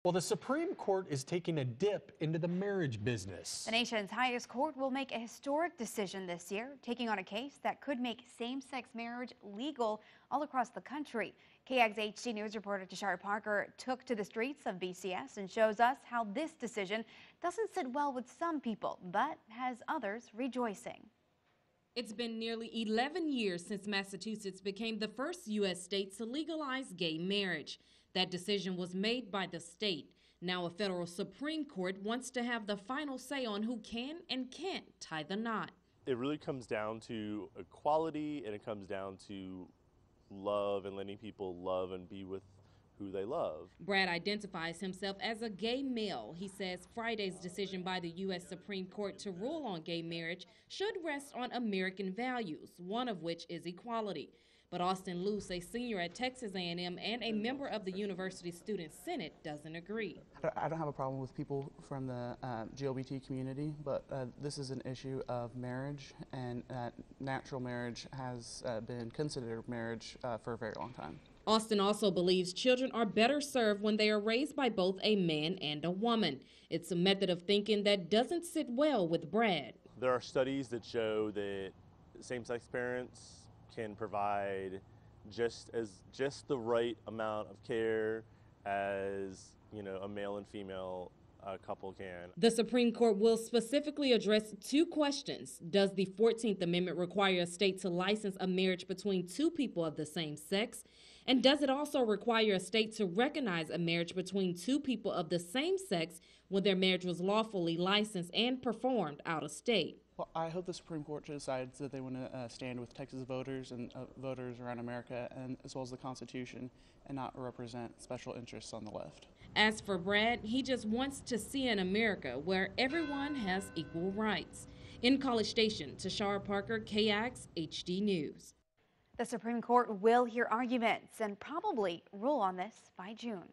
Well, the Supreme Court is taking a dip into the marriage business. The nation's highest court will make a historic decision this year, taking on a case that could make same-sex marriage legal all across the country. KAGS HD News reporter Tashara Parker took to the streets of BCS and shows us how this decision doesn't sit well with some people, but has others rejoicing. It's been nearly 11 years since Massachusetts became the first U.S. state to legalize gay marriage. That decision was made by the state. Now a federal Supreme Court wants to have the final say on who can and can't tie the knot. It really comes down to equality, and it comes down to love and letting people love and be with who they love. Brad identifies himself as a gay male. He says Friday's decision by the U.S. Supreme Court to rule on gay marriage should rest on American values, one of which is equality. But Austin Luce, a senior at Texas A&M and a member of the University Student Senate, doesn't agree. I don't have a problem with people from the GLBT community, but this is an issue of marriage, and natural marriage has been considered marriage for a very long time. Austin also believes children are better served when they are raised by both a man and a woman. It's a method of thinking that doesn't sit well with Brad. There are studies that show that same-sex parents can provide just the right amount of care as, a male and female couple can. The Supreme Court will specifically address two questions. Does the 14th Amendment require a state to license a marriage between two people of the same sex? And does it also require a state to recognize a marriage between two people of the same sex when their marriage was lawfully licensed and performed out of state? Well, I hope the Supreme Court decides that they want to stand with Texas voters and voters around America, and as well as the Constitution, and not represent special interests on the left. As for Brad, he just wants to see an America where everyone has equal rights. In College Station, Tashara Parker, KAGS HD News. The Supreme Court will hear arguments and probably rule on this by June.